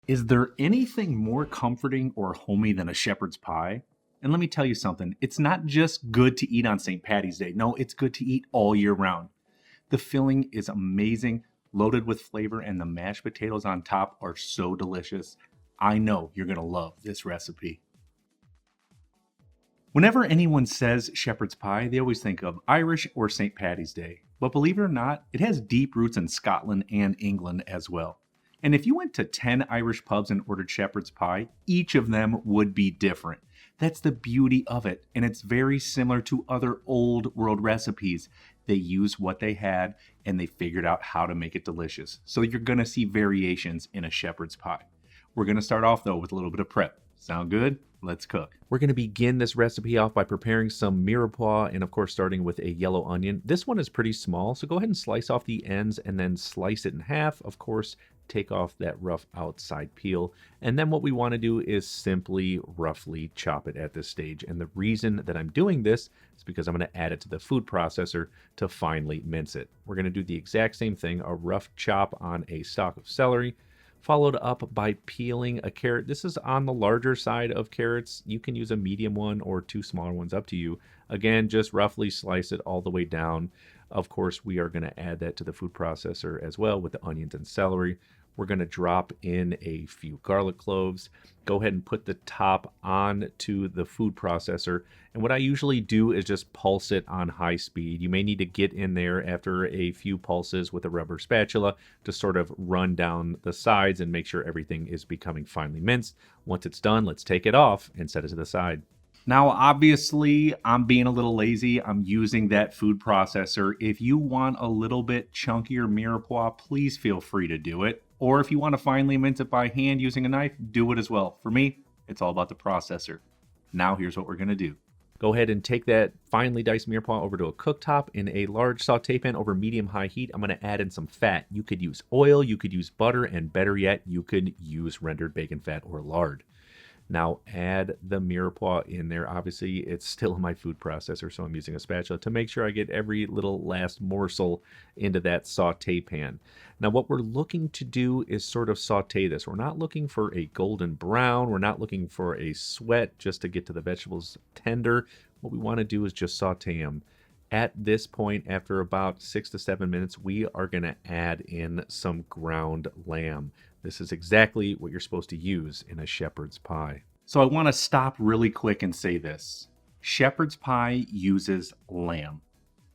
Is there anything more comforting or homey than a shepherd's pie? And let me tell you something, it's not just good to eat on St. Patty's Day. No, it's good to eat all year round. The filling is amazing, loaded with flavor, and the mashed potatoes on top are so delicious. I know you're going to love this recipe. Whenever anyone says shepherd's pie, they always think of Irish or St. Patty's Day. But believe it or not, it has deep roots in Scotland and England as well. And if you went to 10 Irish pubs and ordered shepherd's pie, each of them would be different. That's the beauty of it, and it's very similar to other old world recipes. They used what they had and they figured out how to make it delicious. So you're going to see variations in a shepherd's pie. We're going to start off though with a little bit of prep. Sound good? Let's cook. We're going to begin this recipe off by preparing some mirepoix and of course starting with a yellow onion. This one is pretty small, so go ahead and slice off the ends and then slice it in half. Of course, take off that rough outside peel. And then what we want to do is simply roughly chop it at this stage. And the reason that I'm doing this is because I'm going to add it to the food processor to finely mince it. We're going to do the exact same thing, a rough chop on a stalk of celery, followed up by peeling a carrot. This is on the larger side of carrots. You can use a medium one or two smaller ones, up to you. Again, just roughly slice it all the way down. Of course, we are going to add that to the food processor as well with the onions and celery. We're going to drop in a few garlic cloves. Go ahead and put the top on to the food processor. And what I usually do is just pulse it on high speed. You may need to get in there after a few pulses with a rubber spatula to sort of run down the sides and make sure everything is becoming finely minced. Once it's done, let's take it off and set it to the side. Now, obviously, I'm being a little lazy. I'm using that food processor. If you want a little bit chunkier mirepoix, please feel free to do it. Or if you want to finely mince it by hand using a knife, do it as well. For me, it's all about the processor. Now, here's what we're going to do. Go ahead and take that finely diced mirepoix over to a cooktop in a large saute pan over medium-high heat. I'm going to add in some fat. You could use oil, you could use butter, and better yet, you could use rendered bacon fat or lard. Now add the mirepoix in there. Obviously, it's still in my food processor, so I'm using a spatula to make sure I get every little last morsel into that saute pan. Now, what we're looking to do is sort of saute this. We're not looking for a golden brown. We're not looking for a sweat just to get to the vegetables tender. What we want to do is just saute them. At this point, after about 6 to 7 minutes, we are going to add in some ground lamb. This is exactly what you're supposed to use in a shepherd's pie. So I want to stop really quick and say this. Shepherd's pie uses lamb.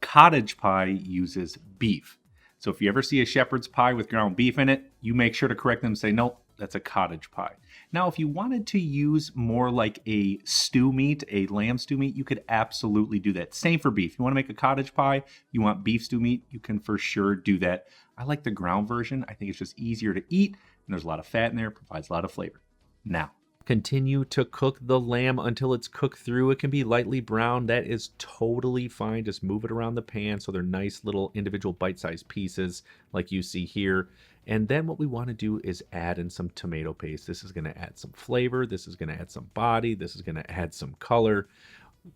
Cottage pie uses beef. So if you ever see a shepherd's pie with ground beef in it, you make sure to correct them and say, nope, that's a cottage pie. Now, if you wanted to use more like a stew meat, a lamb stew meat, you could absolutely do that. Same for beef. You want to make a cottage pie, you want beef stew meat, you can for sure do that. I like the ground version. I think it's just easier to eat, and there's a lot of fat in there, provides a lot of flavor. Now, continue to cook the lamb until it's cooked through. It can be lightly brown. That is totally fine. Just move it around the pan so they're nice little individual bite-sized pieces like you see here. And then what we want to do is add in some tomato paste. This is going to add some flavor. This is going to add some body. This is going to add some color.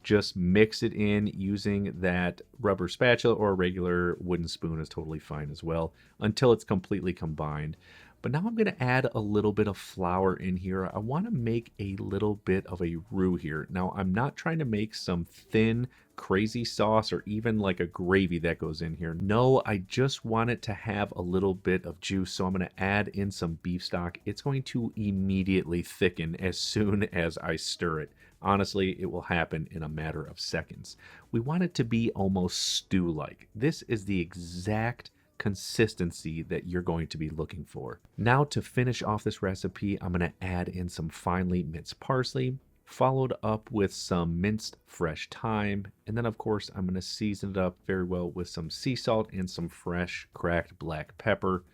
Just mix it in using that rubber spatula, or a regular wooden spoon is totally fine as well, until it's completely combined. But now I'm going to add a little bit of flour in here. I want to make a little bit of a roux here. Now, I'm not trying to make some thin, crazy sauce or even like a gravy that goes in here. No, I just want it to have a little bit of juice. So I'm going to add in some beef stock. It's going to immediately thicken as soon as I stir it. Honestly, it will happen in a matter of seconds. We want it to be almost stew-like. This is the exact consistency that you're going to be looking for. Now, to finish off this recipe, I'm going to add in some finely minced parsley, followed up with some minced fresh thyme, and then of course I'm going to season it up very well with some sea salt and some fresh cracked black pepper.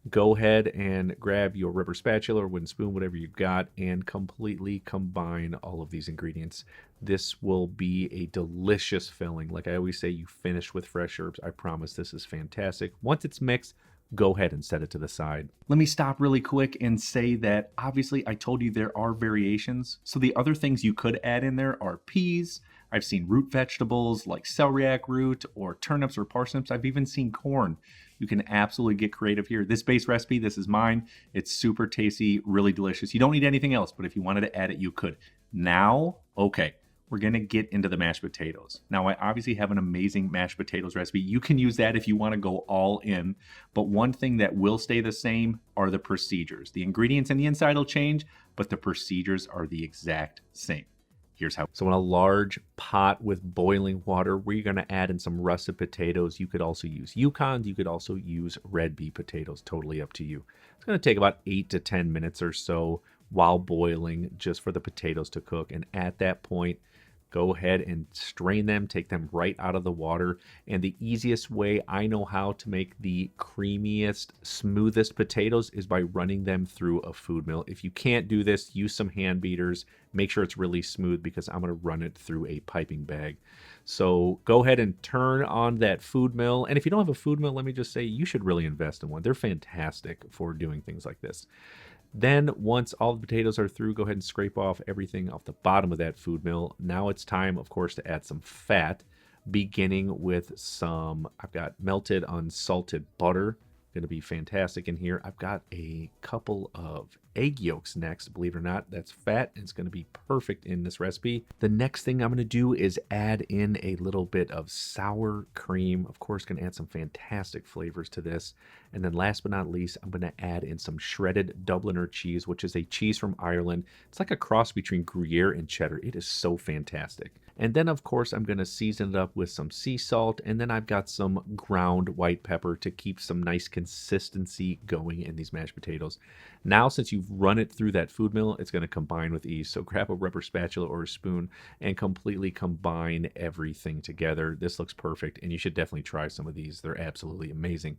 Go ahead and grab your rubber spatula or wooden spoon, whatever you've got, and completely combine all of these ingredients. This will be a delicious filling. Like I always say, you finish with fresh herbs. I promise this is fantastic. Once it's mixed, go ahead and set it to the side. Let me stop really quick and say that obviously I told you there are variations. So the other things you could add in there are peas. I've seen root vegetables like celery root or turnips or parsnips. I've even seen corn. You can absolutely get creative here. This base recipe, this is mine. It's super tasty, really delicious. You don't need anything else, but if you wanted to add it, you could. Now, okay, we're gonna get into the mashed potatoes. Now, I obviously have an amazing mashed potatoes recipe. You can use that if you wanna go all in, but one thing that will stay the same are the procedures. The ingredients and the inside will change, but the procedures are the exact same. Here's how. So in a large pot with boiling water, we're gonna add in some russet potatoes. You could also use Yukons. You could also use red beet potatoes, totally up to you. It's gonna take about 8 to 10 minutes or so while boiling just for the potatoes to cook. And at that point, go ahead and strain them, take them right out of the water. And the easiest way I know how to make the creamiest, smoothest potatoes is by running them through a food mill. If you can't do this, use some hand beaters. Make sure it's really smooth because I'm going to run it through a piping bag. So go ahead and turn on that food mill. And if you don't have a food mill, let me just say you should really invest in one. They're fantastic for doing things like this. Then once all the potatoes are through, go ahead and scrape off everything off the bottom of that food mill. Now it's time, of course, to add some fat, beginning with I've got melted unsalted butter. Going to be fantastic in here. I've got a couple of egg yolks next. Believe it or not, that's fat, and it's going to be perfect in this recipe. The next thing I'm going to do is add in a little bit of sour cream. Of course, going to add some fantastic flavors to this. And then last but not least, I'm going to add in some shredded Dubliner cheese, which is a cheese from Ireland. It's like a cross between Gruyere and cheddar. It is so fantastic. And then, of course, I'm going to season it up with some sea salt. And then I've got some ground white pepper to keep some nice consistency going in these mashed potatoes. Now, since you've run it through that food mill, it's going to combine with ease. So grab a rubber spatula or a spoon and completely combine everything together. This looks perfect, and you should definitely try some of these. They're absolutely amazing.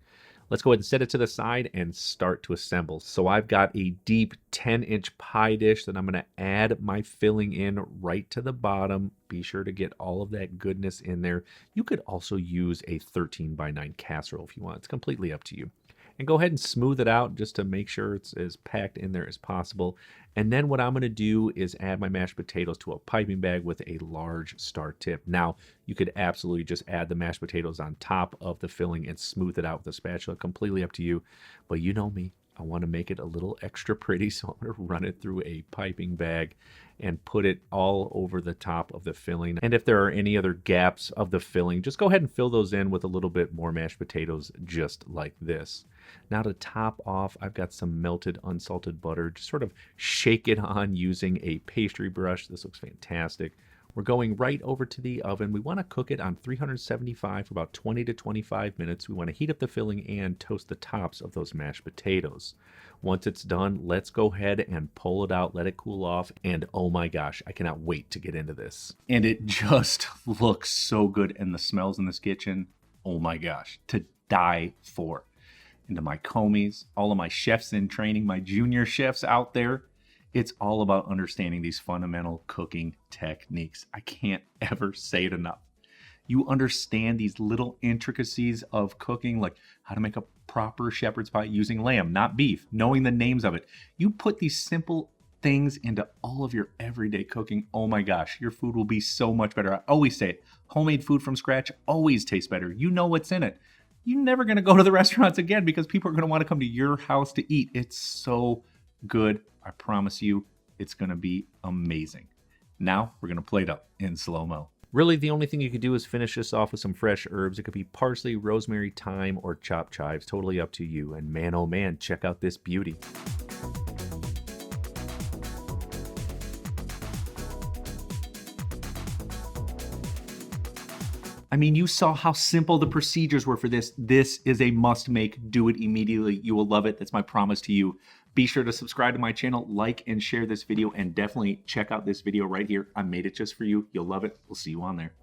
Let's go ahead and set it to the side and start to assemble. So I've got a deep 10-inch pie dish that I'm going to add my filling in right to the bottom. Be sure to get all of that goodness in there. You could also use a 13x9 casserole if you want. It's completely up to you. And go ahead and smooth it out just to make sure it's as packed in there as possible. And then what I'm going to do is add my mashed potatoes to a piping bag with a large star tip. Now, you could absolutely just add the mashed potatoes on top of the filling and smooth it out with a spatula. Completely up to you. But you know me, I want to make it a little extra pretty, so I'm going to run it through a piping bag and put it all over the top of the filling. And if there are any other gaps of the filling, just go ahead and fill those in with a little bit more mashed potatoes, just like this. Now to top off, I've got some melted unsalted butter. Just sort of shake it on using a pastry brush. This looks fantastic. We're going right over to the oven. We want to cook it on 375 for about 20 to 25 minutes. We want to heat up the filling and toast the tops of those mashed potatoes. Once it's done, let's go ahead and pull it out, let it cool off, and oh my gosh, I cannot wait to get into this. And it just looks so good, and the smells in this kitchen, oh my gosh, to die for. And to my comies, all of my chefs in training, my junior chefs out there, it's all about understanding these fundamental cooking techniques. I can't ever say it enough. You understand these little intricacies of cooking, like how to make a proper shepherd's pie using lamb, not beef, knowing the names of it. You put these simple things into all of your everyday cooking. Oh my gosh, your food will be so much better. I always say it, homemade food from scratch always tastes better. You know what's in it. You're never going to go to the restaurants again because people are going to want to come to your house to eat. It's so good. I promise you, it's going to be amazing. Now we're going to plate up in slow-mo. Really, the only thing you could do is finish this off with some fresh herbs. It could be parsley, rosemary, thyme, or chopped chives. Totally up to you. And man, oh man, check out this beauty. I mean, you saw how simple the procedures were for this. This is a must make. Do it immediately. You will love it. That's my promise to you. Be sure to subscribe to my channel, like and share this video, and definitely check out this video right here. I made it just for you. You'll love it. We'll see you on there.